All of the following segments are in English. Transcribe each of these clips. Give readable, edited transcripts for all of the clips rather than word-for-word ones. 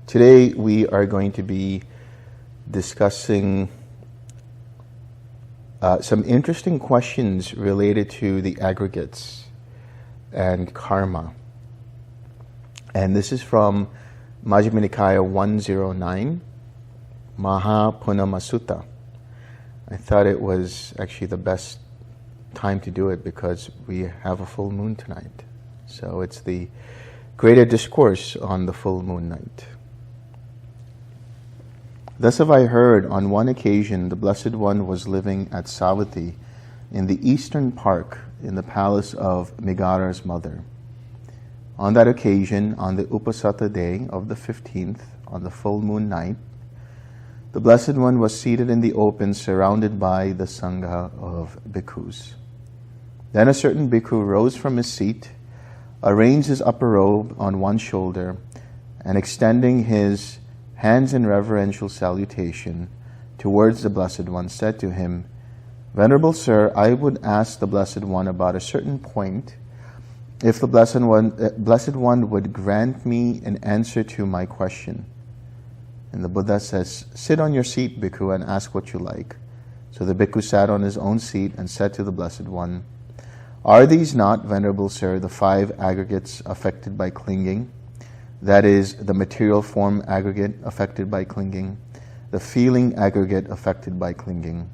Today we are going to be discussing some interesting questions related to the aggregates and karma. And this is from Majjhima Nikaya 109, Mahapunama Sutta. I thought it was actually the best time to do it because we have a full moon tonight. So it's the greater discourse on the full moon night. Thus have I heard, on one occasion the Blessed One was living at Savatthi in the eastern park in the palace of Megara's mother. On that occasion, on the Upasata day of the 15th, on the full moon night, the Blessed One was seated in the open, surrounded by the Sangha of bhikkhus. Then a certain bhikkhu rose from his seat, arranged his upper robe on one shoulder, and extending his hands in reverential salutation towards the Blessed One, said to him, "Venerable Sir, I would ask the Blessed One about a certain point. If the Blessed One would grant me an answer to my question." And the Buddha says, "Sit on your seat, bhikkhu, and ask what you like." So the bhikkhu sat on his own seat and said to the Blessed One, "Are these not, Venerable Sir, the 5 aggregates affected by clinging? That is, the material form aggregate affected by clinging, the feeling aggregate affected by clinging,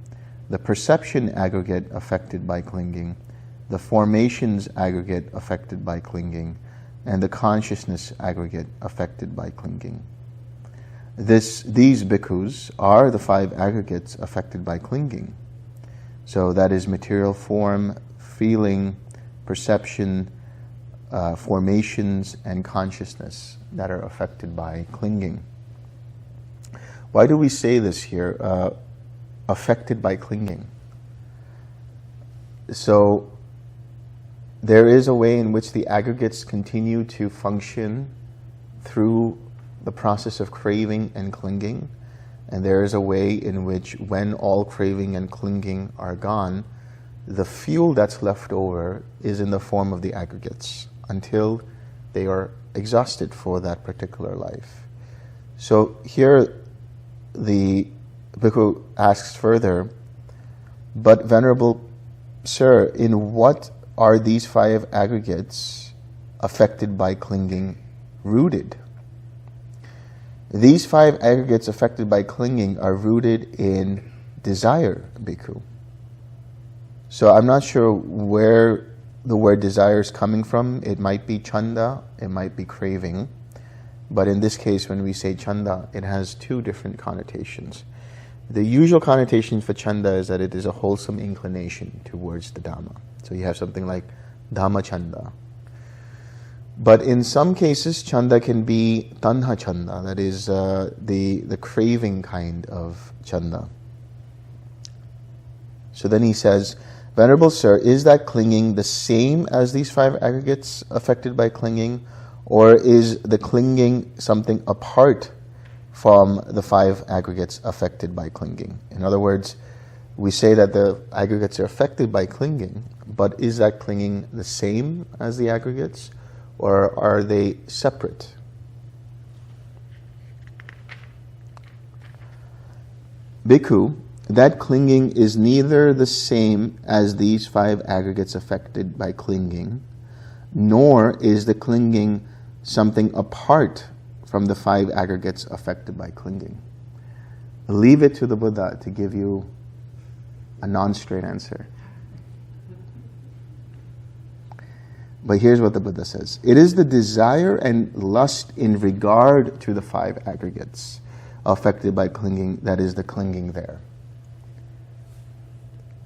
the perception aggregate affected by clinging, the formations aggregate affected by clinging, and the consciousness aggregate affected by clinging. These bhikkhus are the 5 aggregates affected by clinging." So that is material form, feeling, perception, formations, and consciousness that are affected by clinging. Why do we say this here, affected by clinging? So there is a way in which the aggregates continue to function through the process of craving and clinging, and there is a way in which, when all craving and clinging are gone, the fuel that's left over is in the form of the aggregates until they are exhausted for that particular life. So here the bhikkhu asks further, "But Venerable Sir, in what are these 5 aggregates affected by clinging rooted?" These 5 aggregates affected by clinging are rooted in desire, bhikkhu. So I'm not sure where the word desire is coming from. It might be chanda, it might be craving. But in this case, when we say chanda, it has 2 different connotations. The usual connotation for chanda is that it is a wholesome inclination towards the Dhamma. So you have something like Dhamma chanda. But in some cases, chanda can be tanha chanda, that is the craving kind of chanda. So then he says, "Venerable Sir, is that clinging the same as these 5 aggregates affected by clinging, or is the clinging something apart from the 5 aggregates affected by clinging?" In other words, we say that the aggregates are affected by clinging, but is that clinging the same as the aggregates, or are they separate? Bhikkhu, that clinging is neither the same as these 5 aggregates affected by clinging, nor is the clinging something apart from the 5 aggregates affected by clinging. Leave it to the Buddha to give you a non-straight answer. But here's what the Buddha says. "It is the desire and lust in regard to the 5 aggregates affected by clinging that is the clinging there."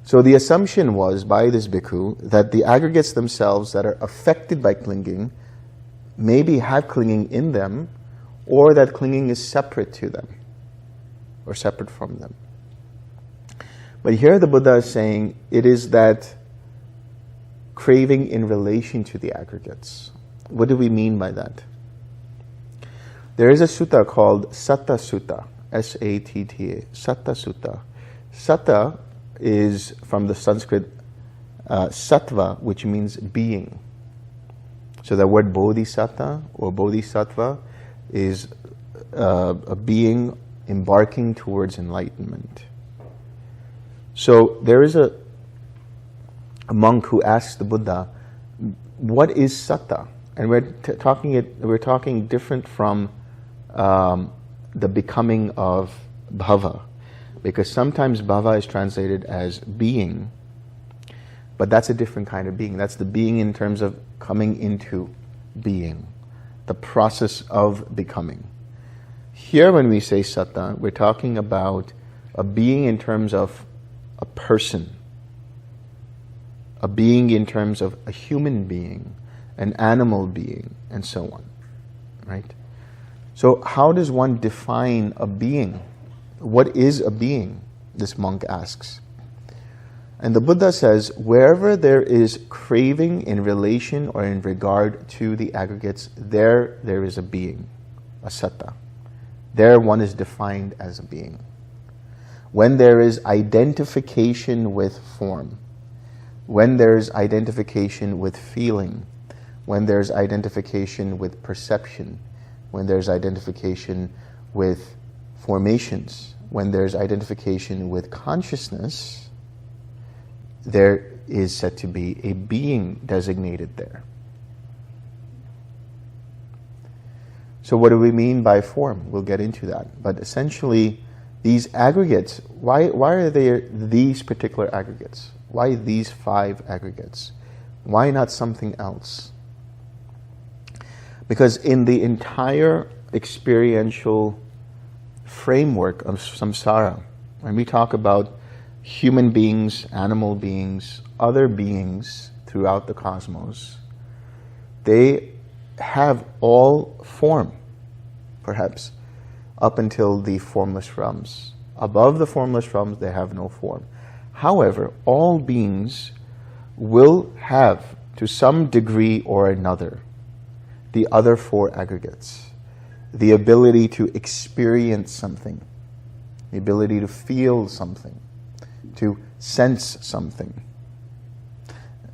So the assumption was by this bhikkhu that the aggregates themselves that are affected by clinging maybe have clinging in them, or that clinging is separate to them, or separate from them. But here the Buddha is saying it is that craving in relation to the aggregates. What do we mean by that? There is a sutta called Satta Sutta, S-A-T-T-A, Satta Sutta. Satta is from the Sanskrit sattva, which means being. So the word bodhisattva or bodhisattva is a being embarking towards enlightenment. So there is a monk who asks the Buddha, what is satta? And we're talking different from the becoming of bhava, because sometimes bhava is translated as being, but that's a different kind of being. That's the being in terms of coming into being, the process of becoming. Here when we say satta, we're talking about a being in terms of a person, a being in terms of a human being, an animal being, and so on, right? So how does one define a being? What is a being? This monk asks. And the Buddha says, wherever there is craving in relation or in regard to the aggregates, there is a being, a satta. There one is defined as a being. When there is identification with form, when there's identification with feeling, when there's identification with perception, when there's identification with formations, when there's identification with consciousness, there is said to be a being designated there. So what do we mean by form? We'll get into that. But essentially, these aggregates, why are there these particular aggregates? Why these 5 aggregates? Why not something else? Because in the entire experiential framework of samsara, when we talk about human beings, animal beings, other beings throughout the cosmos, they have all form, perhaps, up until the formless realms. Above the formless realms, they have no form. However, all beings will have, to some degree or another, the other 4 aggregates. The ability to experience something, the ability to feel something, to sense something,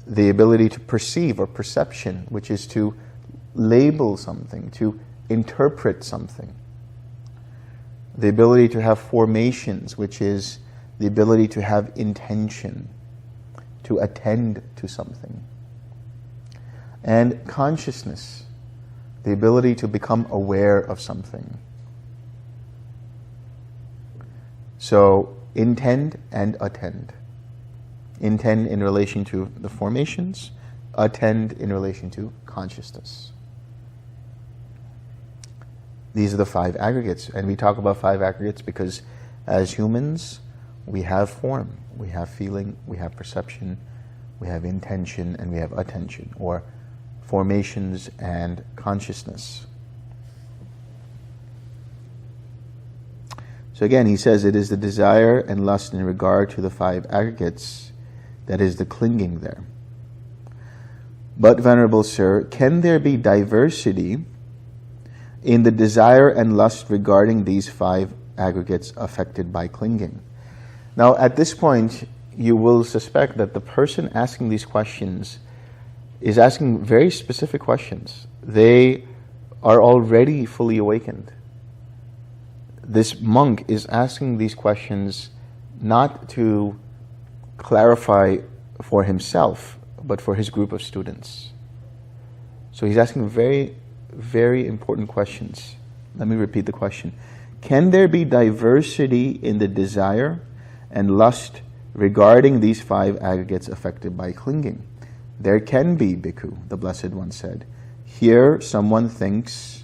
the ability to perceive or perception, which is to label something, to interpret something, the ability to have formations, which is the ability to have intention, to attend to something, and consciousness, the ability to become aware of something. So, intend and attend. Intend in relation to the formations, attend in relation to consciousness. These are the 5 aggregates. And we talk about 5 aggregates because as humans, we have form, we have feeling, we have perception, we have intention, and we have attention, or formations and consciousness. So again, he says it is the desire and lust in regard to the 5 aggregates that is the clinging there. But, Venerable Sir, can there be diversity in the desire and lust regarding these 5 aggregates affected by clinging? Now, at this point, you will suspect that the person asking these questions is asking very specific questions. They are already fully awakened. This monk is asking these questions not to clarify for himself, but for his group of students. So he's asking very, very important questions. Let me repeat the question. Can there be diversity in the desire and lust regarding these 5 aggregates affected by clinging? There can be, Bhikkhu, the Blessed One said. Here someone thinks,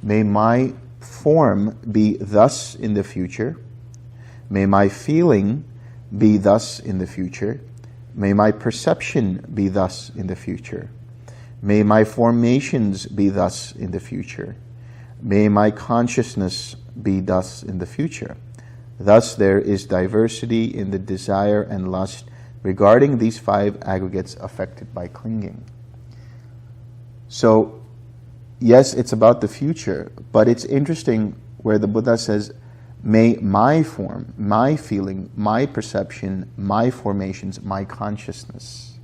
may my form be thus in the future, may my feeling be thus in the future, may my perception be thus in the future, may my formations be thus in the future, may my consciousness be thus in the future. Thus there is diversity in the desire and lust regarding these 5 aggregates affected by clinging. So, yes, it's about the future, but it's interesting where the Buddha says, may my form, my feeling, my perception, my formations, my consciousness.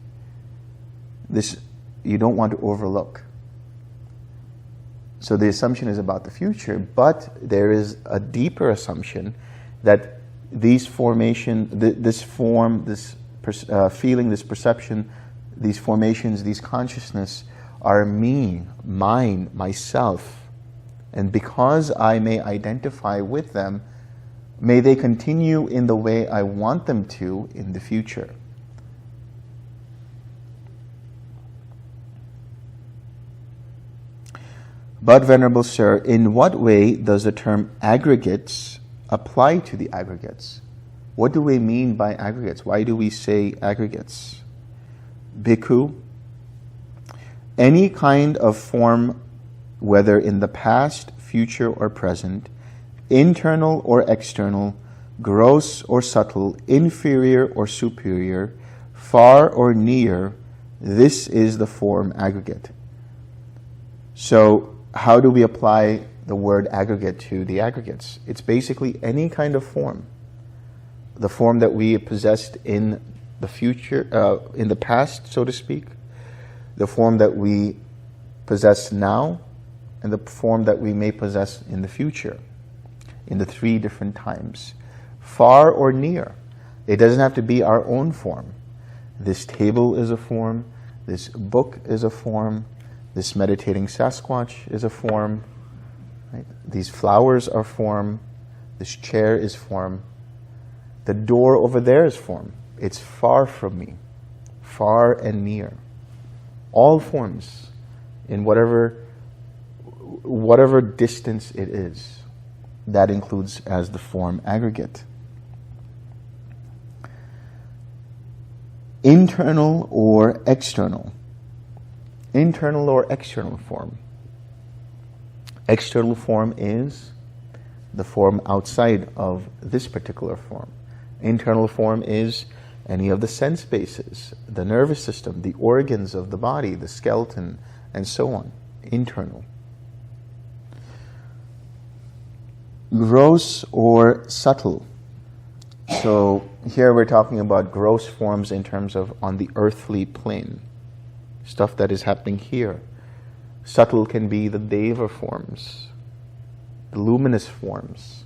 This you don't want to overlook. So the assumption is about the future, but there is a deeper assumption that these formation, this form, this feeling, this perception, these formations, these consciousness are me, mine, myself. And because I may identify with them, may they continue in the way I want them to in the future. But, Venerable Sir, in what way does the term aggregates apply to the aggregates? What do we mean by aggregates? Why do we say aggregates? Bhikkhu, any kind of form, whether in the past, future, or present, internal or external, gross or subtle, inferior or superior, far or near, this is the form aggregate. So, how do we apply the word aggregate to the aggregates? It's basically any kind of form. The form that we possessed in the future, in the past, so to speak, the form that we possess now, and the form that we may possess in the future, in the 3 different times. Far or near. It doesn't have to be our own form. This table is a form, this book is a form, this meditating Sasquatch is a form. Right? These flowers are form. This chair is form. The door over there is form. It's far from me. Far and near. All forms in whatever distance it is. That includes as the form aggregate. Internal or external. Internal or external form. External form is the form outside of this particular form. Internal form is any of the sense bases, the nervous system, the organs of the body, the skeleton, and so on. Internal. Gross or subtle. So here we're talking about gross forms in terms of on the earthly plane. Stuff that is happening here. Subtle can be the deva forms, the luminous forms.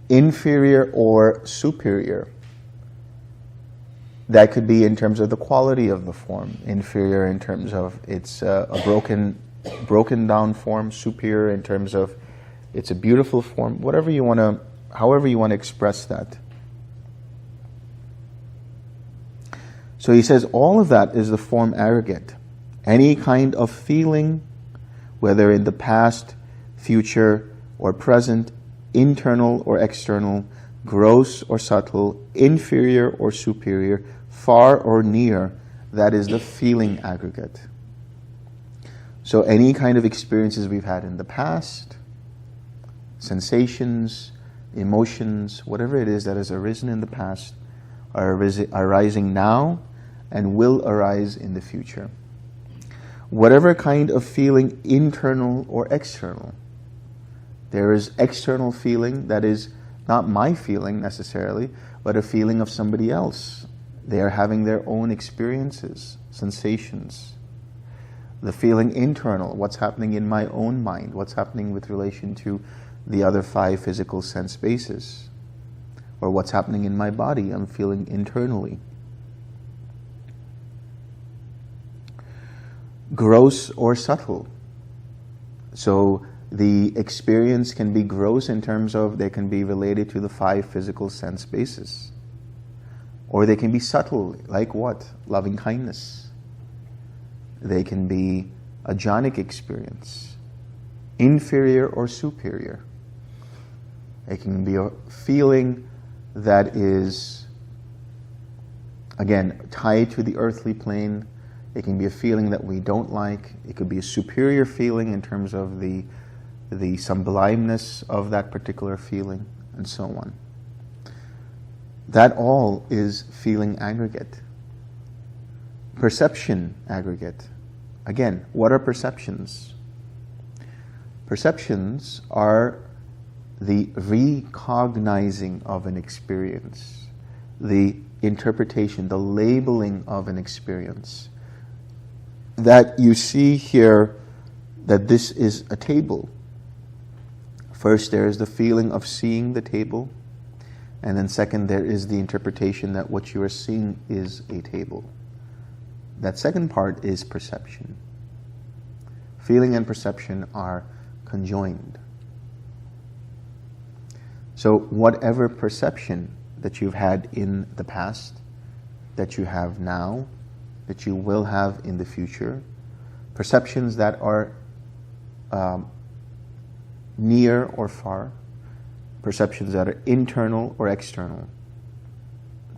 Inferior or superior. That could be in terms of the quality of the form. Inferior in terms of it's a broken down form. Superior in terms of it's a beautiful form. However you want to express that. So he says all of that is the form aggregate. Any kind of feeling, whether in the past, future, or present, internal or external, gross or subtle, inferior or superior, far or near, that is the feeling aggregate. So any kind of experiences we've had in the past, sensations, emotions, whatever it is that has arisen in the past, are arising now and will arise in the future. Whatever kind of feeling, internal or external. There is external feeling that is not my feeling necessarily, but a feeling of somebody else. They are having their own experiences, sensations. The feeling internal, what's happening in my own mind, what's happening with relation to the other 5 physical sense bases. Or what's happening in my body, I'm feeling internally. Gross or subtle. So the experience can be gross in terms of they can be related to the 5 physical sense bases. Or they can be subtle, like what? Loving kindness. They can be a jhanic experience. Inferior or superior. It can be a feeling that is, again, tied to the earthly plane. It can be a feeling that we don't like. It could be a superior feeling in terms of the sublimeness of that particular feeling, and so on. That all is feeling aggregate. Perception aggregate. Again, what are perceptions? Perceptions are the recognizing of an experience, the interpretation, the labeling of an experience. that you see here that this is a table. First, there is the feeling of seeing the table, and then second, there is the interpretation that what you are seeing is a table. That second part is perception. Feeling and perception are conjoined. So whatever perception that you've had in the past, that you have now, that you will have in the future, perceptions that are near or far, perceptions that are internal or external,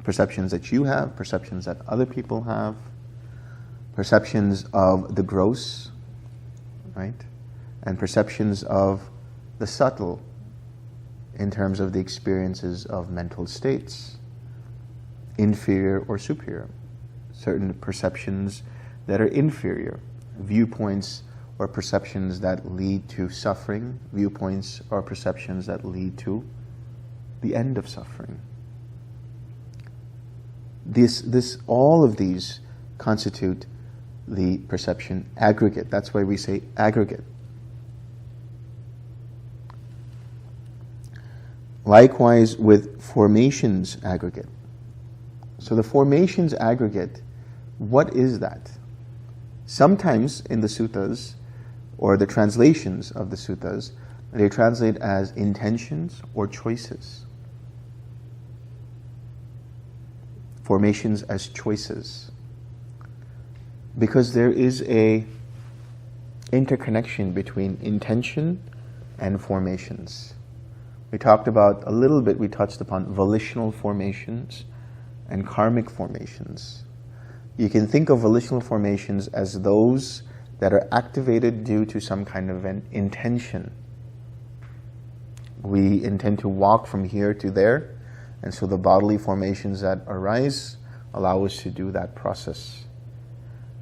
perceptions that you have, perceptions that other people have, perceptions of the gross, right? And perceptions of the subtle in terms of the experiences of mental states, inferior or superior. Certain perceptions that are inferior, viewpoints or perceptions that lead to suffering, viewpoints or perceptions that lead to the end of suffering. All of these constitute the perception aggregate. That's why we say aggregate. Likewise with formations aggregate. So the formations aggregate, what is that? Sometimes in the suttas, or the translations of the suttas, they translate as intentions or choices. Formations as choices. Because there is a interconnection between intention and formations. We talked about a little bit, we touched upon volitional formations and karmic formations. You can think of volitional formations as those that are activated due to some kind of an intention. We intend to walk from here to there, and so the bodily formations that arise allow us to do that process.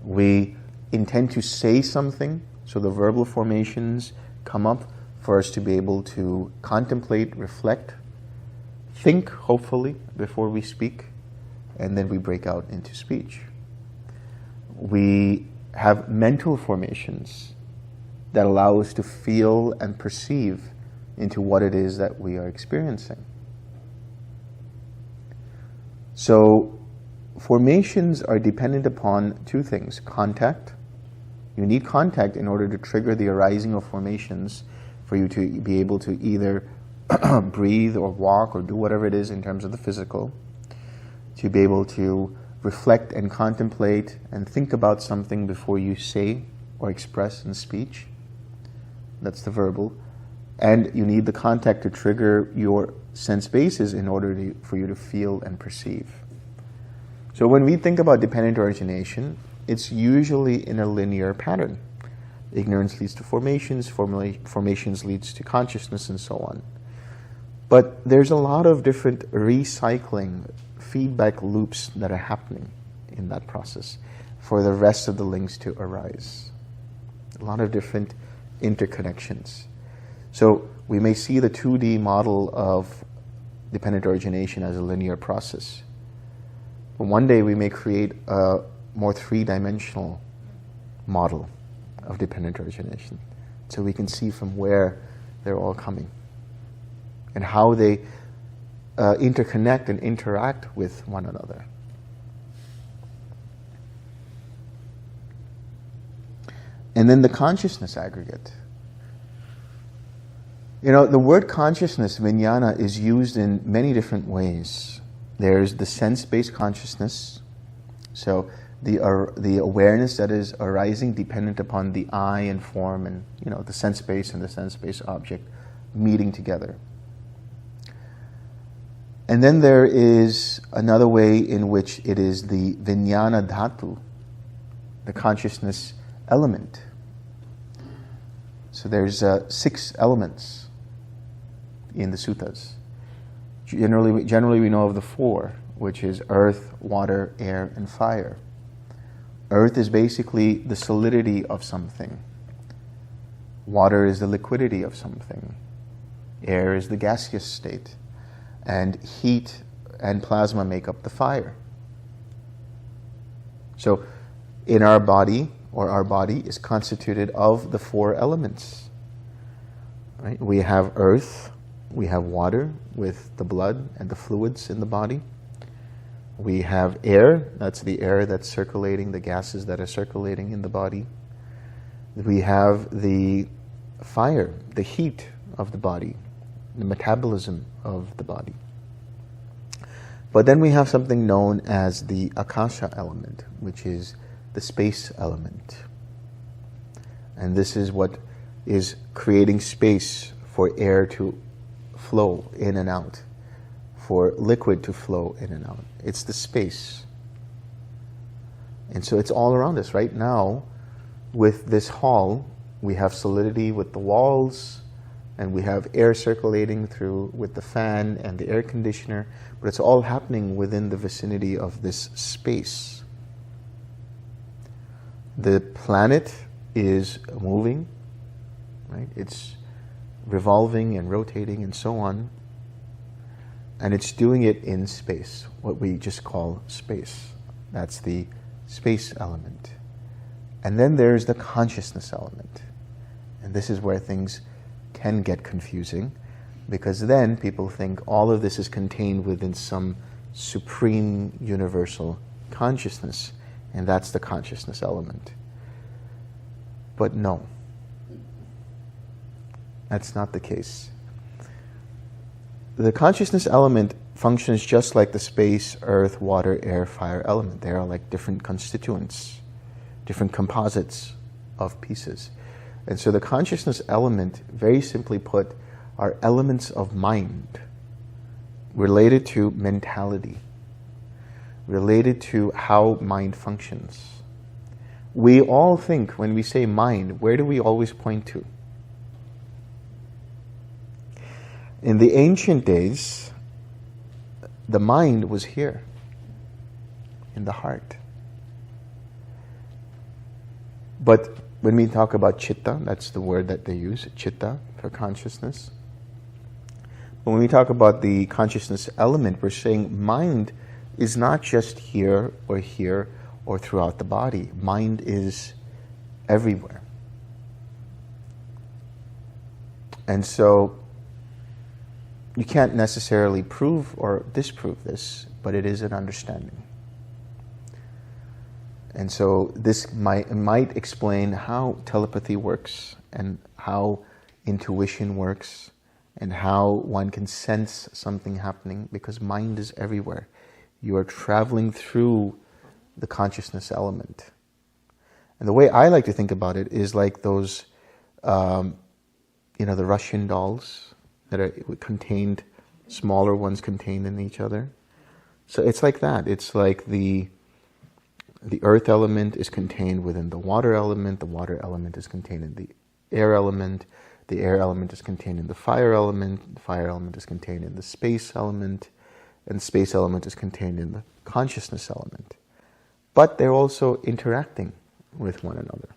We intend to say something, so the verbal formations come up for us to be able to contemplate, reflect, think, hopefully, before we speak, and then we break out into speech. We have mental formations that allow us to feel and perceive into what it is that we are experiencing. So, formations are dependent upon two things. Contact. You need contact in order to trigger the arising of formations for you to be able to either breathe or walk or do whatever it is in terms of the physical, to be able to reflect and contemplate and think about something before you say or express in speech. That's the verbal. And you need the contact to trigger your sense bases in order for you to feel and perceive. So when we think about dependent origination, it's usually in a linear pattern. Ignorance leads to formations, formations leads to consciousness, and so on. But there's a lot of different recycling, feedback loops that are happening in that process for the rest of the links to arise. A lot of different interconnections. So we may see the 2D model of dependent origination as a linear process. But one day we may create a more three-dimensional model of dependent origination, so we can see from where they're all coming and how they interconnect and interact with one another. And then the consciousness aggregate. You know, the word consciousness, vijnana, is used in many different ways. There's the sense-based consciousness, so the awareness that is arising dependent upon the eye and form and, you know, the sense-based and the sense-based object meeting together. And then there is another way in which it is the vijnana dhatu, the consciousness element. So there's 6 elements in the suttas. Generally we know of the 4, which is earth, water, air, and fire. Earth is basically the solidity of something. Water is the liquidity of something. Air is the gaseous state. And heat and plasma make up the fire. So in our body, or our body, is constituted of the four elements. Right? We have earth, we have water with the blood and the fluids in the body. We have air, that's the air that's circulating, the gases that are circulating in the body. We have the fire, the heat of the body, the metabolism of the body. But then we have something known as the akasha element, which is the space element. And this is what is creating space for air to flow in and out, for liquid to flow in and out. It's the space. And so it's all around us. Right now, with this hall, we have solidity with the walls, and we have air circulating through with the fan and the air conditioner, but it's all happening within the vicinity of this space. The planet is moving, right? It's revolving and rotating and so on, and it's doing it in space, what we just call space. That's the space element. And then there's the consciousness element. And this is where things can get confusing, because then people think all of this is contained within some supreme universal consciousness, and that's the consciousness element. But no, that's not the case. The consciousness element functions just like the space, earth, water, air, fire element. They are like different constituents, different composites of pieces. And so the consciousness element, very simply put, are elements of mind related to mentality, related to how mind functions. We all think, when we say mind, where do we always point to? In the ancient days, the mind was here, in the heart. But when we talk about chitta, that's the word that they use, chitta, for consciousness. But when we talk about the consciousness element, we're saying mind is not just here or throughout the body. Mind is everywhere. And so you can't necessarily prove or disprove this, but it is an understanding. And so this might explain how telepathy works, and how intuition works, and how one can sense something happening, because mind is everywhere. You are traveling through the consciousness element. And the way I like to think about it is like those, the Russian dolls that are contained, smaller ones contained in each other. So it's like that. It's like the earth element is contained within the water element is contained in the air element is contained in the fire element is contained in the space element, and the space element is contained in the consciousness element. But they're also interacting with one another.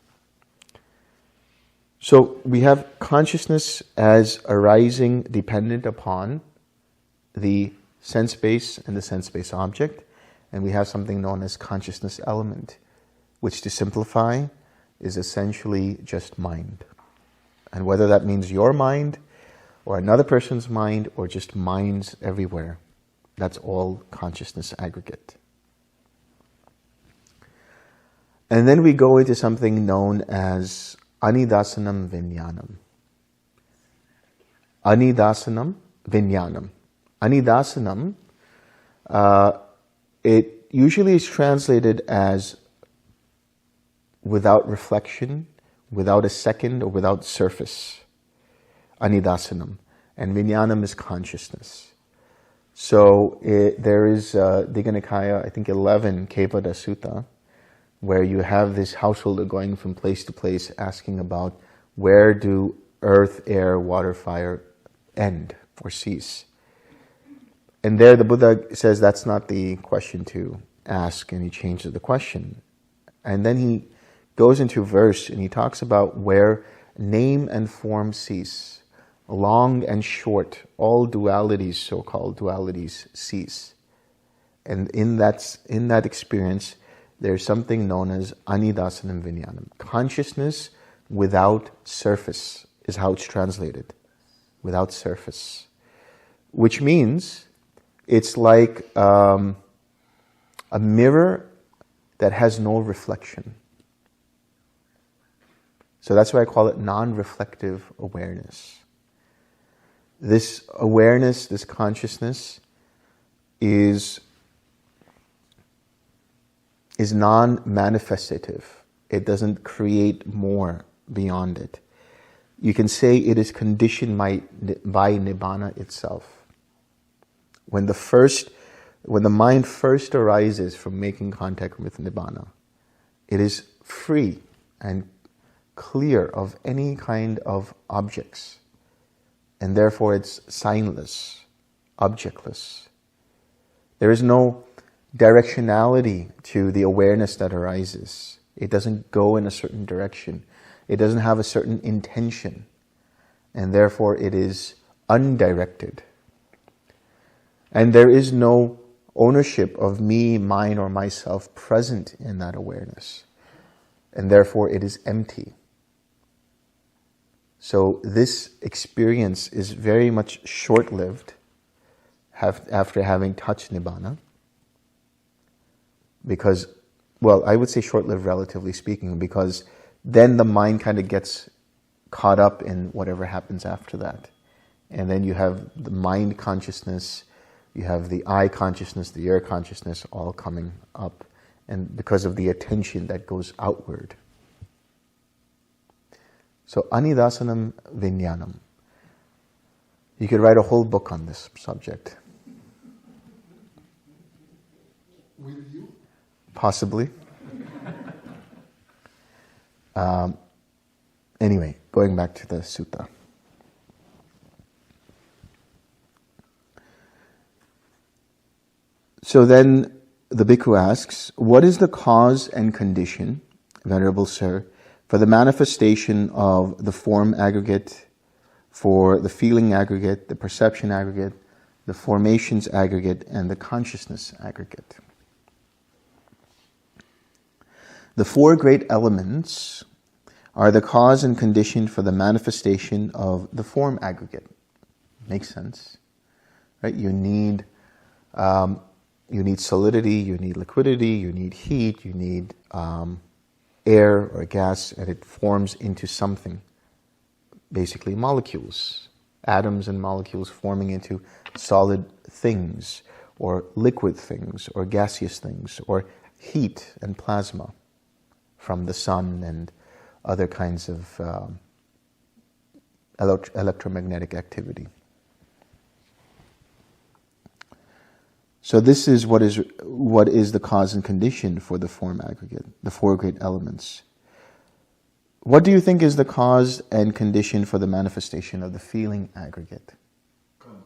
So we have consciousness as arising dependent upon the sense base and the sense base object, and we have something known as consciousness element, which, to simplify, is essentially just mind. And whether that means your mind or another person's mind or just minds everywhere, that's all consciousness aggregate. And then we go into something known as anidasanam vijnanam. Anidasanam vijnanam. Anidasanam, it usually is translated as without reflection, without a second, or without surface. Anidasanam. And vijnanam is consciousness. So there is Digha Nikaya, I think 11, Kepada Sutta, where you have this householder going from place to place asking about where do earth, air, water, fire end or cease. And there the Buddha says that's not the question to ask, and he changes the question. And then he goes into verse and he talks about where name and form cease, long and short, all dualities, so-called dualities, cease. And in that experience, there's something known as anidasanam vinyanam. Consciousness without surface is how it's translated. Without surface. Which means it's like a mirror that has no reflection. So that's why I call it non-reflective awareness. This awareness, this consciousness is non-manifestative. It doesn't create more beyond it. You can say it is conditioned by nibbana itself. When the mind first arises from making contact with nibbana, it is free and clear of any kind of objects. And therefore it's signless, objectless. There is no directionality to the awareness that arises. It doesn't go in a certain direction. It doesn't have a certain intention. And therefore it is undirected. And there is no ownership of me, mine, or myself present in that awareness. And therefore it is empty. So this experience is very much short-lived after having touched nibbana. Because, well, I would say short-lived relatively speaking, because then the mind kind of gets caught up in whatever happens after that. And then you have the mind consciousness, you have the eye consciousness, the ear consciousness all coming up, and because of the attention that goes outward. So, anidasanam vinyanam. You could write a whole book on this subject. With you? Possibly. Anyway, going back to the sutta. So then the bhikkhu asks, what is the cause and condition, Venerable Sir, for the manifestation of the form aggregate, for the feeling aggregate, the perception aggregate, the formations aggregate, and the consciousness aggregate? The four great elements are the cause and condition for the manifestation of the form aggregate. Makes sense, right? You need solidity, you need liquidity, you need heat, you need air or gas, and it forms into something. Basically molecules, atoms and molecules forming into solid things, or liquid things, or gaseous things, or heat and plasma from the sun and other kinds of electromagnetic activity. So this is what is the cause and condition for the form aggregate, the four great elements. What do you think is the cause and condition for the manifestation of the feeling aggregate? Contact.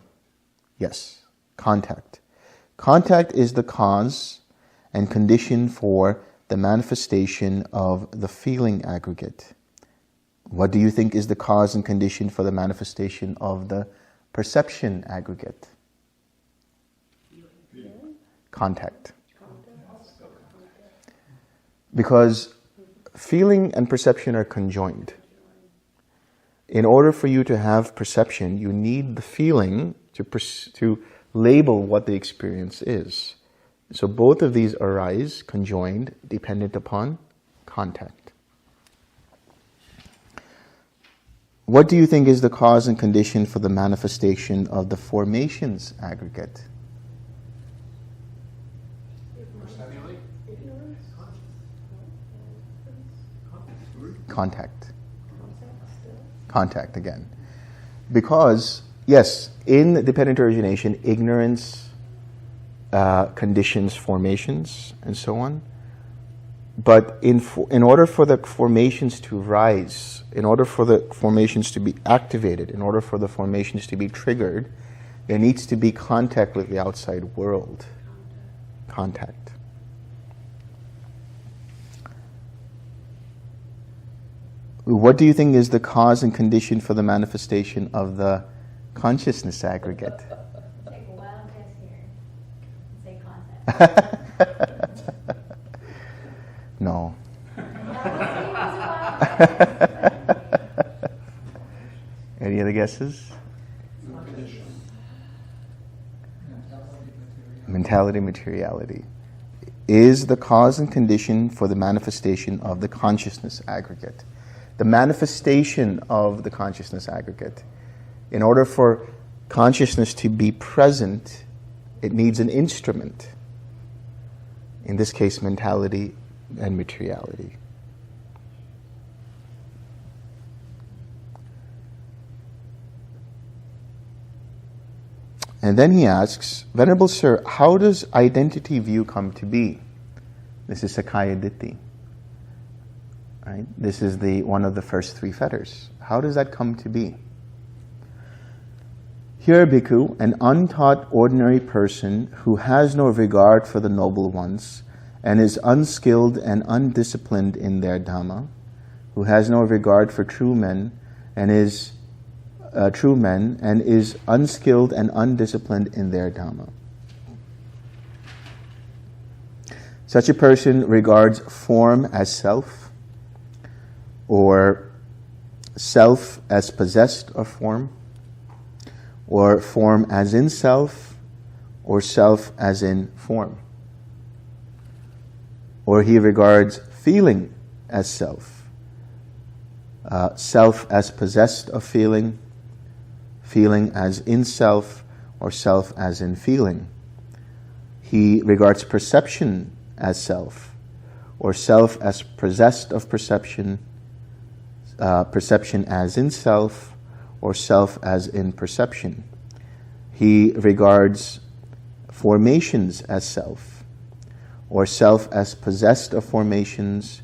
Yes, contact. Contact is the cause and condition for the manifestation of the feeling aggregate. What do you think is the cause and condition for the manifestation of the perception aggregate? Contact. Because feeling and perception are conjoined. In order for you to have perception, you need the feeling to label what the experience is. So both of these arise conjoined, dependent upon contact. What do you think is the cause and condition for the manifestation of the formations aggregate? Contact. Contact again. Because, yes, in dependent origination, ignorance conditions formations and so on. But in order for the formations to rise, in order for the formations to be activated, in order for the formations to be triggered, there needs to be contact with the outside world. Contact. What do you think is the cause and condition for the manifestation of the consciousness aggregate? Take a wild guess here. Say contact. Any other guesses? Mentality, materiality is the cause and condition for the manifestation of the consciousness aggregate. The manifestation of the consciousness aggregate. In order for consciousness to be present, it needs an instrument. In this case, mentality and materiality. And then he asks, Venerable Sir, how does identity view come to be? This is Sakkaya Ditthi. Right? This is one of the first three fetters. How does that come to be? Here, Bhikkhu, an untaught ordinary person who has no regard for the noble ones and is unskilled and undisciplined in their Dhamma, who has no regard for true men and is unskilled and undisciplined in their Dhamma. Such a person regards form as self, or self as possessed of form, or form as in self, or self as in form. Or he regards feeling as self, self as possessed of feeling, feeling as in self, or self as in feeling. He regards perception as self, or self as possessed of perception, perception as in self, or self as in perception. He regards formations as self, or self as possessed of formations,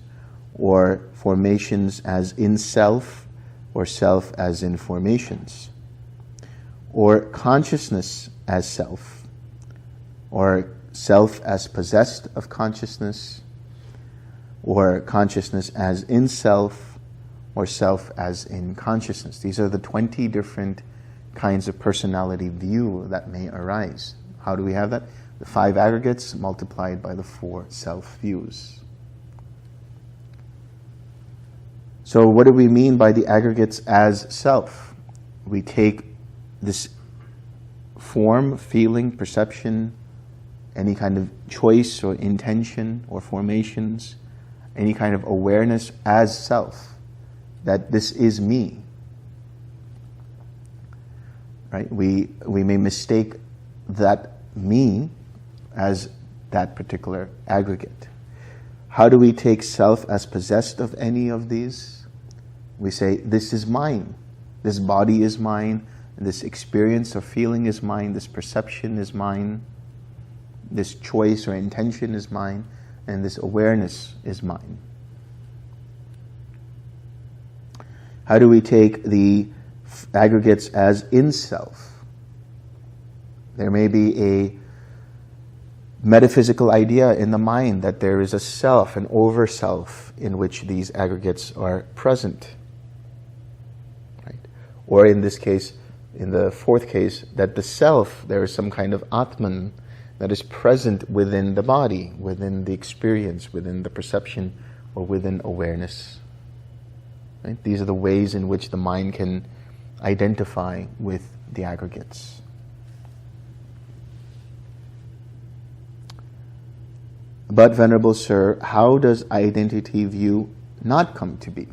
or formations as in self, or self as in formations. Or consciousness as self, or self as possessed of consciousness, or consciousness as in self, or self as in consciousness. These are the 20 different kinds of personality view that may arise. How do we have that? The 5 aggregates multiplied by the 4 self views. So what do we mean by the aggregates as self? We take this form, feeling, perception, any kind of choice or intention or formations, any kind of awareness as self, that this is me. Right? We may mistake that me as that particular aggregate. How do we take self as possessed of any of these? We say, this is mine. This body is mine. This experience or feeling is mine. This perception is mine. This choice or intention is mine. And this awareness is mine. How do we take the aggregates as in self? There may be a metaphysical idea in the mind that there is a self, an over-self, in which these aggregates are present. Right? Or in this case, in the fourth case, that the self, there is some kind of Atman that is present within the body, within the experience, within the perception, or within awareness. Right? These are the ways in which the mind can identify with the aggregates. But, Venerable Sir, how does identity view not come to be?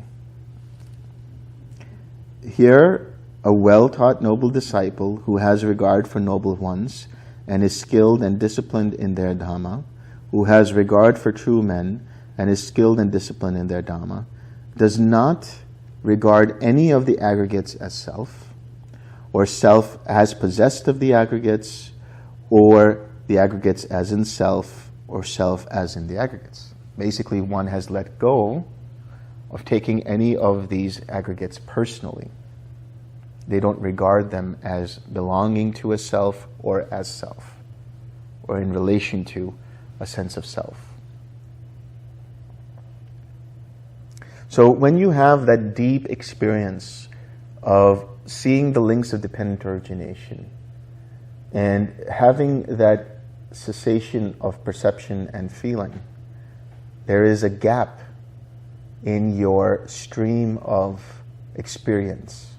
Here, a well-taught noble disciple who has regard for noble ones and is skilled and disciplined in their Dhamma, who has regard for true men and is skilled and disciplined in their Dhamma, does not regard any of the aggregates as self, or self as possessed of the aggregates, or the aggregates as in self, or self as in the aggregates. Basically, one has let go of taking any of these aggregates personally. They don't regard them as belonging to a self or as self, or in relation to a sense of self. So when you have that deep experience of seeing the links of dependent origination and having that cessation of perception and feeling, there is a gap in your stream of experience,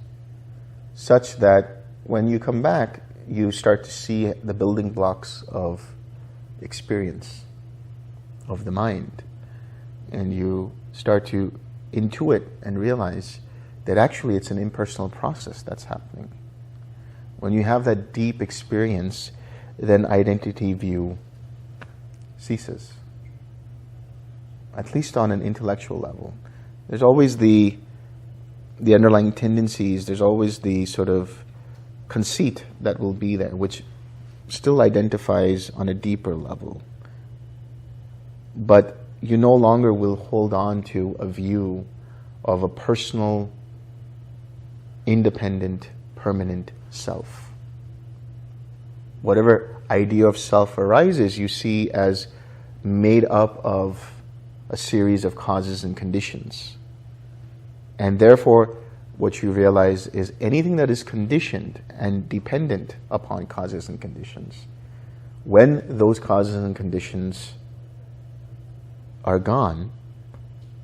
such that when you come back, you start to see the building blocks of experience, of the mind. And you start to intuit and realize that actually it's an impersonal process that's happening. When you have that deep experience, then identity view ceases, at least on an intellectual level. There's always the underlying tendencies, there's always the sort of conceit that will be there, which still identifies on a deeper level. But you no longer will hold on to a view of a personal, independent, permanent self. Whatever idea of self arises, you see as made up of a series of causes and conditions. And therefore, what you realize is anything that is conditioned and dependent upon causes and conditions, when those causes and conditions are gone,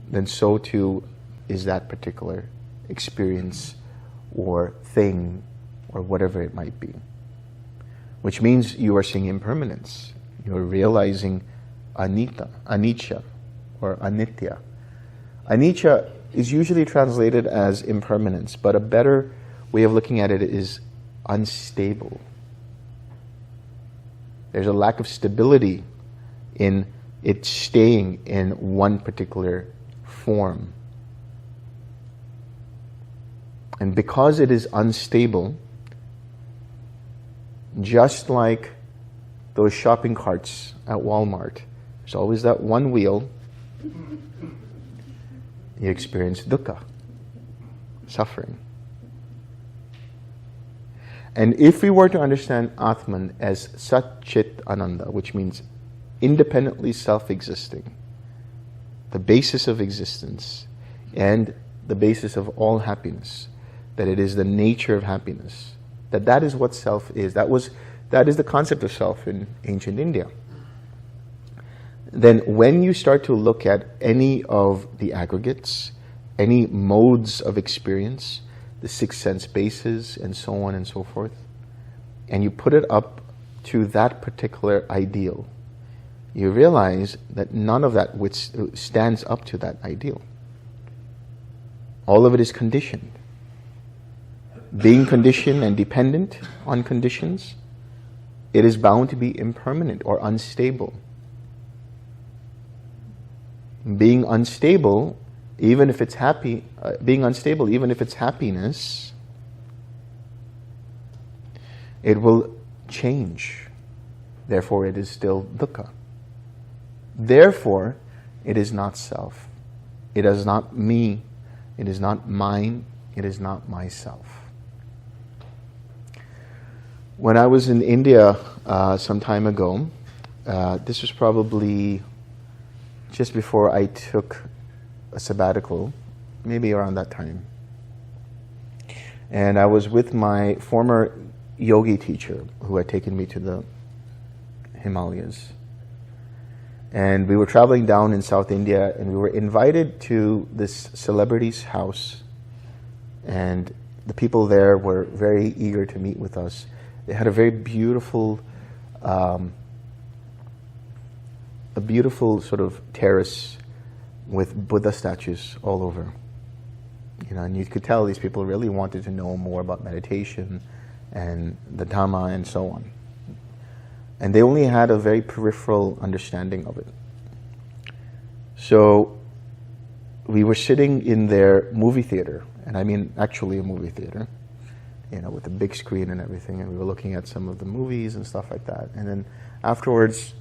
then so too is that particular experience or thing or whatever it might be. Which means you are seeing impermanence. You are realizing anicca or anitya. Anicca is usually translated as impermanence, but a better way of looking at it is unstable. There's a lack of stability in it staying in one particular form. And because it is unstable, just like those shopping carts at Walmart, there's always that one wheel. You experience dukkha, suffering. And if we were to understand Atman as Sat Chit Ananda, which means independently self-existing, the basis of existence and the basis of all happiness, that it is the nature of happiness, that is what self is. That is the concept of self in ancient India. Then when you start to look at any of the aggregates, any modes of experience, the six sense bases and so on and so forth, and you put it up to that particular ideal, you realize that none of that which stands up to that ideal. All of it is conditioned. Being conditioned and dependent on conditions, it is bound to be impermanent or unstable. Being unstable, even if it's happiness, it will change. Therefore, it is still dukkha. Therefore, it is not self. It is not me. It is not mine. It is not myself. When I was in India some time ago, this was probably just before I took a sabbatical, maybe around that time. And I was with my former yogi teacher who had taken me to the Himalayas. And we were traveling down in South India, and we were invited to this celebrity's house. And the people there were very eager to meet with us. They had a very beautiful, sort of terrace with Buddha statues all over. And you could tell these people really wanted to know more about meditation and the Dhamma and so on. And they only had a very peripheral understanding of it. So we were sitting in their movie theater, and I mean actually a movie theater, with a big screen and everything, and we were looking at some of the movies and stuff like that. And then afterwards,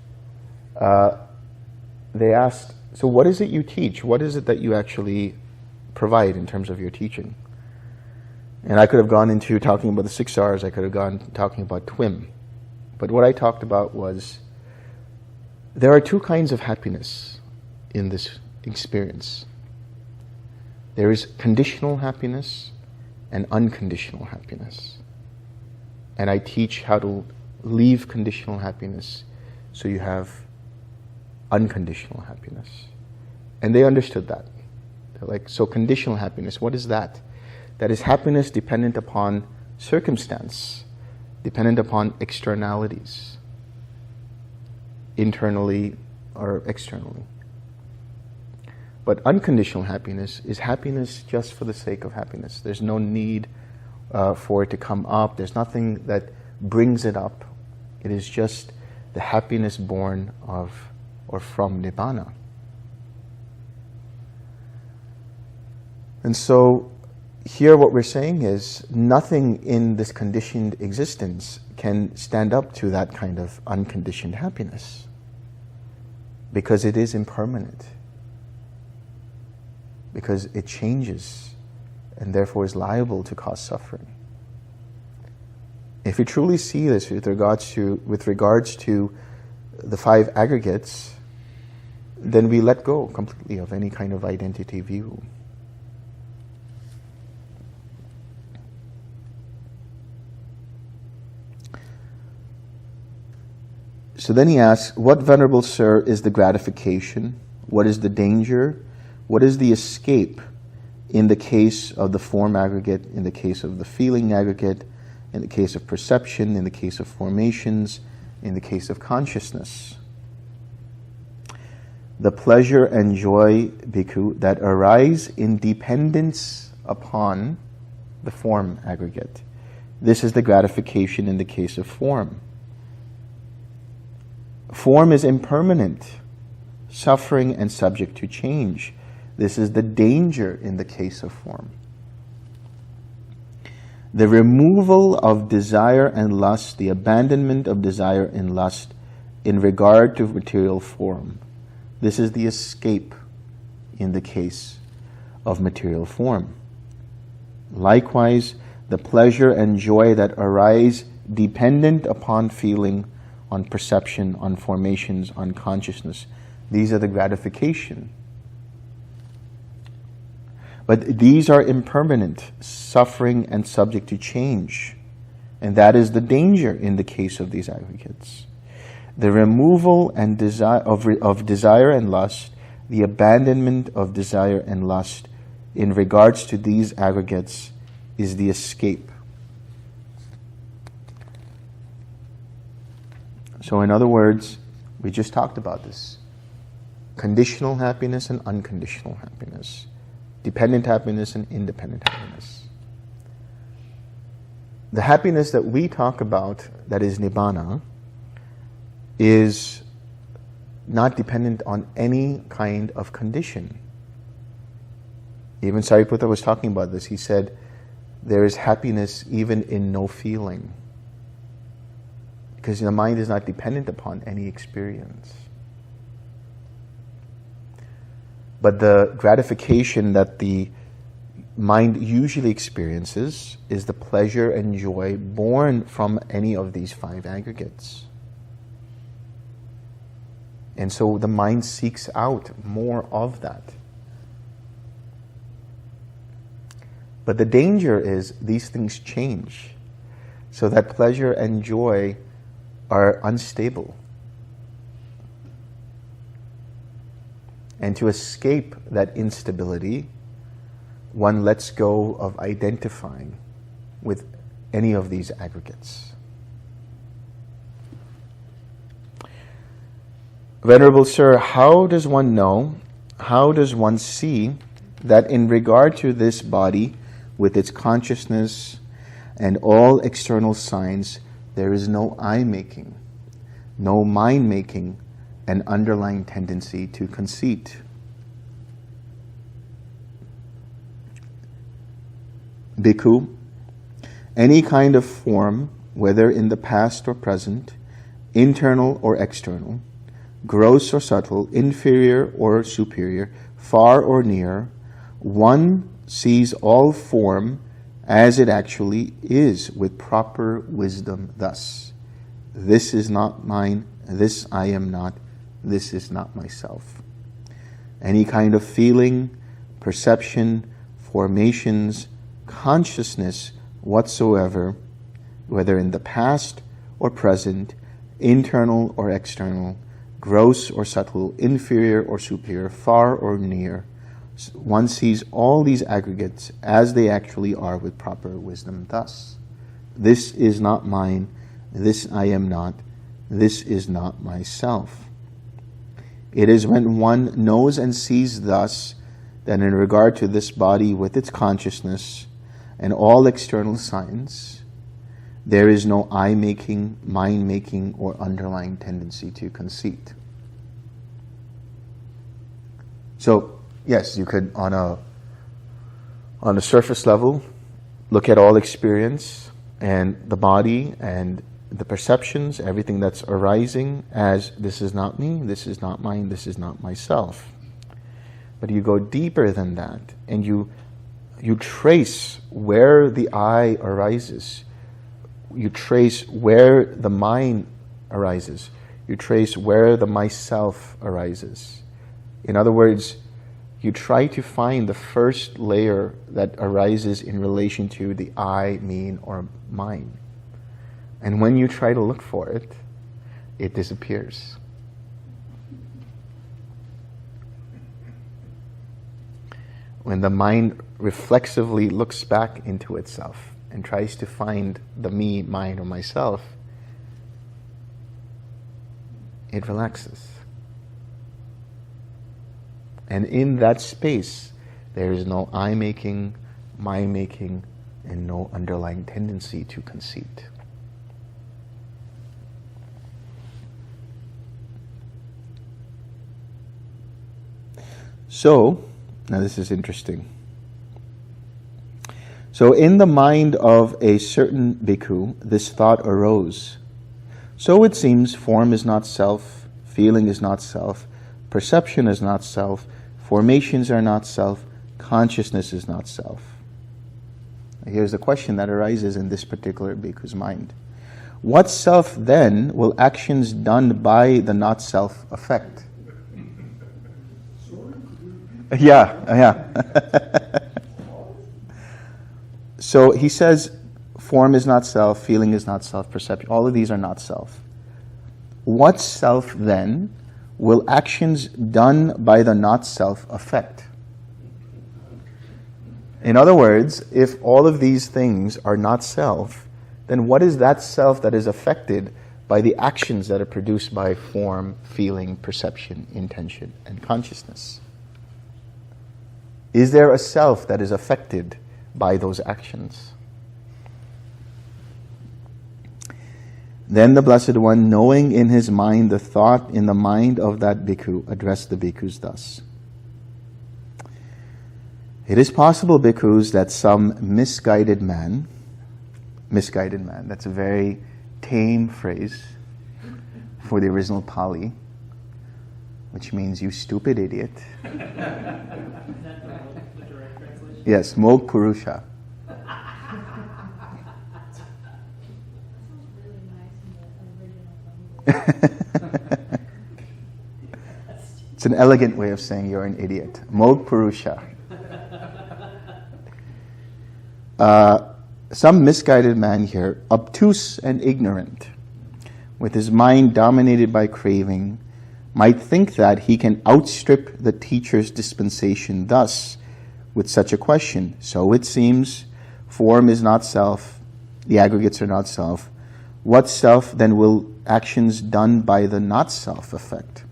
they asked, so what is it you teach? What is it that you actually provide in terms of your teaching? And I could have gone into talking about the 6 R's, I could have gone talking about TWIM. But what I talked about was, there are two kinds of happiness in this experience. There is conditional happiness and unconditional happiness. And I teach how to leave conditional happiness so you have unconditional happiness. And they understood that. Like, so conditional happiness, what is that? That is happiness dependent upon circumstance, dependent upon externalities, internally or externally. But unconditional happiness is happiness just for the sake of happiness. There's no need for it to come up. There's nothing that brings it up. It is just the happiness born of or from Nibbana. And so here what we're saying is nothing in this conditioned existence can stand up to that kind of unconditioned happiness, because it is impermanent, because it changes and therefore is liable to cause suffering. If we truly see this with regards to the five aggregates, then we let go completely of any kind of identity view. So then he asks, what, Venerable Sir, is the gratification? What is the danger? What is the escape in the case of the form aggregate, in the case of the feeling aggregate, in the case of perception, in the case of formations, in the case of consciousness? The pleasure and joy, bhikkhu, that arise in dependence upon the form aggregate. This is the gratification in the case of form. Form is impermanent, suffering and subject to change. This is the danger in the case of form. The removal of desire and lust, the abandonment of desire and lust in regard to material form. This is the escape in the case of material form. Likewise, the pleasure and joy that arise dependent upon feeling, on perception, on formations, on consciousness. These are the gratification. But these are impermanent, suffering and subject to change. And that is the danger in the case of these aggregates. The removal and of desire and lust, the abandonment of desire and lust in regards to these aggregates is the escape. So in other words, we just talked about this. Conditional happiness and unconditional happiness. Dependent happiness and independent happiness. The happiness that we talk about, that is Nibbana, is not dependent on any kind of condition. Even Sariputta was talking about this. He said, there is happiness even in no feeling. Because the mind is not dependent upon any experience. But the gratification that the mind usually experiences is the pleasure and joy born from any of these five aggregates. And so the mind seeks out more of that. But the danger is these things change, so that pleasure and joy are unstable. And to escape that instability, one lets go of identifying with any of these aggregates. Venerable Sir, how does one know, how does one see that in regard to this body, with its consciousness and all external signs, there is no I-making, no mind-making, an underlying tendency to conceit? Bhikkhu, any kind of form, whether in the past or present, internal or external, gross or subtle, inferior or superior, far or near, one sees all form as it actually is with proper wisdom thus. This is not mine, this I am not, this is not myself. Any kind of feeling, perception, formations, consciousness whatsoever, whether in the past or present, internal or external, gross or subtle, inferior or superior, far or near, one sees all these aggregates as they actually are with proper wisdom thus. This is not mine, this I am not, this is not myself. It is when one knows and sees thus that in regard to this body with its consciousness and all external signs, there is no I-making, mind-making, or underlying tendency to conceit. So, yes, you could, on a surface level, look at all experience and the body and the perceptions, everything that's arising as this is not me, this is not mine, this is not myself. But you go deeper than that, and you trace where the I arises. You trace where the mind arises. You trace where the myself arises. In other words, you try to find the first layer that arises in relation to the I, me, or mine. And when you try to look for it, it disappears. When the mind reflexively looks back into itself and tries to find the me, mine, or myself, it relaxes. And in that space, there is no I-making, mind-making, and no underlying tendency to conceit. So, now this is interesting. So in the mind of a certain bhikkhu, this thought arose. So it seems form is not self, feeling is not self, perception is not self, formations are not self, consciousness is not self. Here's the question that arises in this particular bhikkhu's mind. What self then will actions done by the not self affect? Yeah. So he says, form is not self, feeling is not self, perception, all of these are not self. What self then will actions done by the not self affect? In other words, if all of these things are not self, then what is that self that is affected by the actions that are produced by form, feeling, perception, intention, and consciousness? Is there a self that is affected by those actions? Then the Blessed One, knowing in his mind the thought in the mind of that bhikkhu, addressed the bhikkhus thus. It is possible, bhikkhus, that some misguided man, that's a very tame phrase for the original Pali, which means you stupid idiot. Yes, Mog Purusha. It's an elegant way of saying you're an idiot. Mog Purusha. Some misguided man here, obtuse and ignorant, with his mind dominated by craving, might think that he can outstrip the teacher's dispensation thus, with such a question. So it seems, form is not self, the aggregates are not self. What self then will actions done by the not self affect?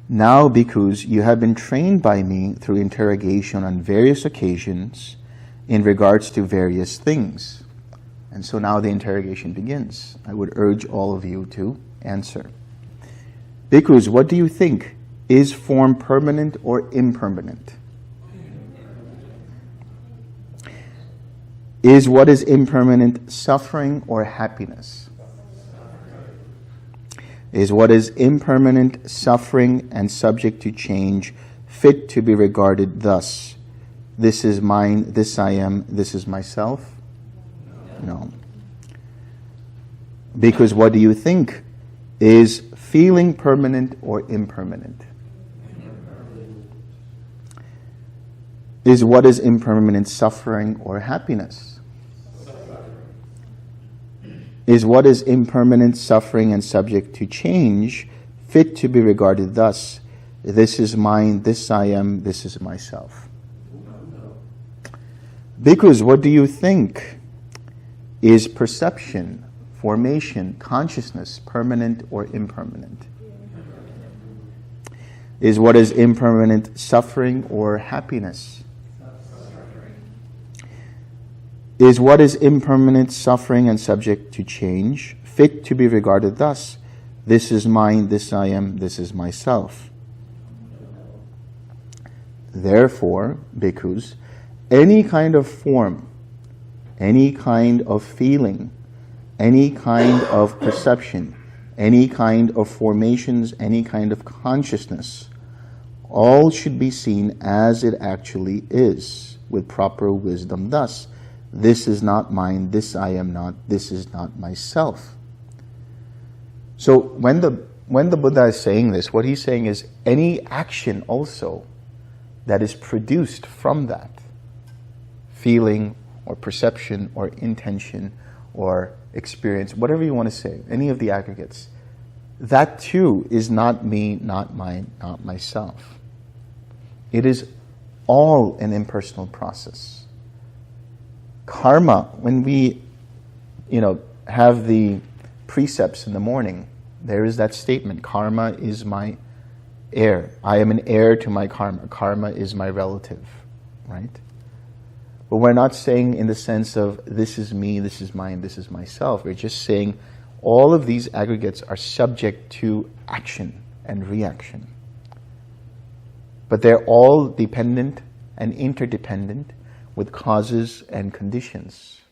Now, bhikkhus, you have been trained by me through interrogation on various occasions in regards to various things. And so now the interrogation begins. I would urge all of you to answer. Bhikkhus, what do you think? Is form permanent or impermanent? Is what is impermanent suffering or happiness? Is what is impermanent suffering and subject to change fit to be regarded thus? This is mine, this I am, this is myself? No. Because what do you think? Is feeling permanent or impermanent? Is what is impermanent suffering or happiness? Is what is impermanent suffering and subject to change fit to be regarded thus? this is mine, this I am, this is myself. Bhikkhus, what do you think? Is perception, formation, consciousness permanent or impermanent? Is what is impermanent suffering or happiness? Is what is impermanent suffering and subject to change, fit to be regarded thus? This is mine, this I am, this is myself. Therefore, bhikkhus, any kind of form, any kind of feeling, any kind of perception, any kind of formations, any kind of consciousness, all should be seen as it actually is, with proper wisdom thus. This is not mine, this I am not, this is not myself. So when the Buddha is saying this, what he's saying is any action also that is produced from that, feeling or perception or intention or experience, whatever you want to say, any of the aggregates, that too is not me, not mine, not myself. It is all an impersonal process. Karma, when we, have the precepts in the morning, there is that statement, karma is my heir. I am an heir to my karma. Karma is my relative, right? But we're not saying in the sense of this is me, this is mine, this is myself. We're just saying all of these aggregates are subject to action and reaction. But they're all dependent and interdependent with causes and conditions.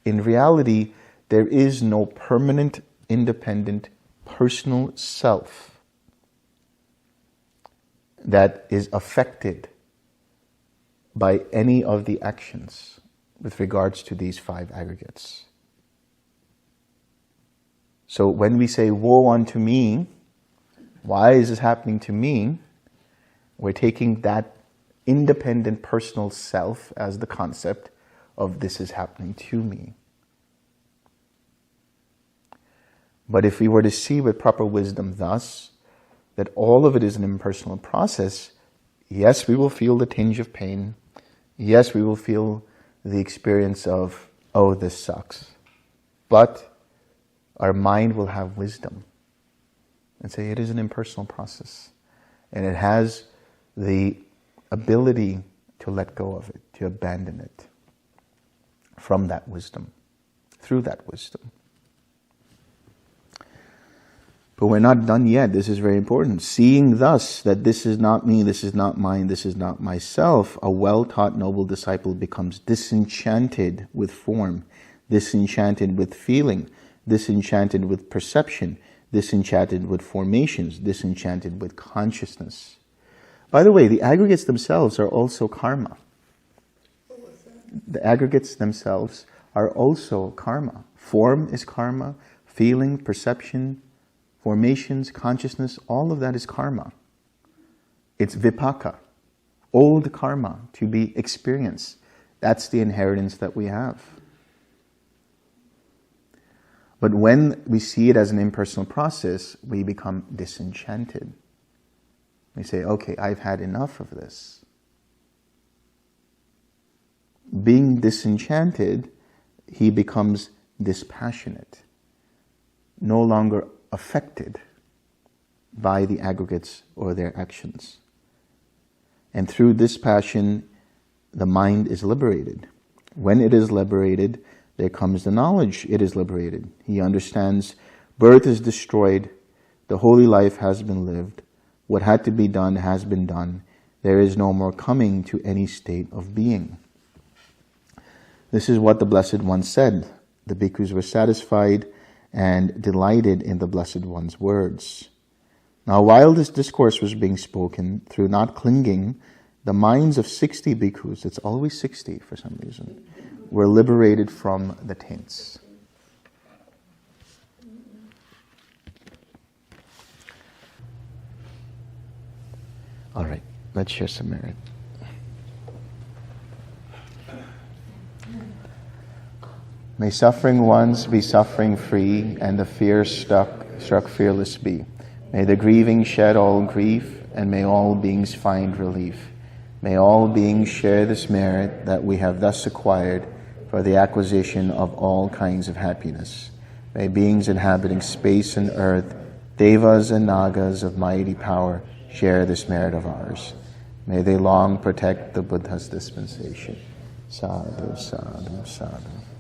In reality, there is no permanent, independent, personal self that is affected by any of the actions with regards to these 5 aggregates. So when we say, woe unto me, why is this happening to me? We're taking that independent personal self as the concept of this is happening to me. But if we were to see with proper wisdom thus, that all of it is an impersonal process, yes, we will feel the tinge of pain. Yes, we will feel the experience of, oh, this sucks. But our mind will have wisdom and say it is an impersonal process. And it has the ability to let go of it, to abandon it from that wisdom, through that wisdom. But we're not done yet. This is very important. Seeing thus that this is not me, this is not mine, this is not myself, a well-taught noble disciple becomes disenchanted with form, disenchanted with feeling, disenchanted with perception, disenchanted with formations, disenchanted with consciousness. By the way, the aggregates themselves are also karma. The aggregates themselves are also karma. Form is karma, feeling, perception, formations, consciousness, all of that is karma. It's vipaka, old karma to be experienced. That's the inheritance that we have. But when we see it as an impersonal process, we become disenchanted. We say, okay, I've had enough of this. Being disenchanted, he becomes dispassionate, no longer affected by the aggregates or their actions. And through this passion, the mind is liberated. When it is liberated, there comes the knowledge it is liberated. He understands birth is destroyed, the holy life has been lived, what had to be done has been done, there is no more coming to any state of being. This is what the Blessed One said. The bhikkhus were satisfied and delighted in the Blessed One's words. Now, while this discourse was being spoken, through not clinging, the minds of 60 bhikkhus, it's always 60 for some reason, were liberated from the taints. All right, let's share some merit. May suffering ones be suffering free, and the fear struck fearless be. May the grieving shed all grief, and may all beings find relief. May all beings share this merit that we have thus acquired for the acquisition of all kinds of happiness. May beings inhabiting space and earth, devas and nagas of mighty power, share this merit of ours. May they long protect the Buddha's dispensation. Sadhu, sadhu, sadhu.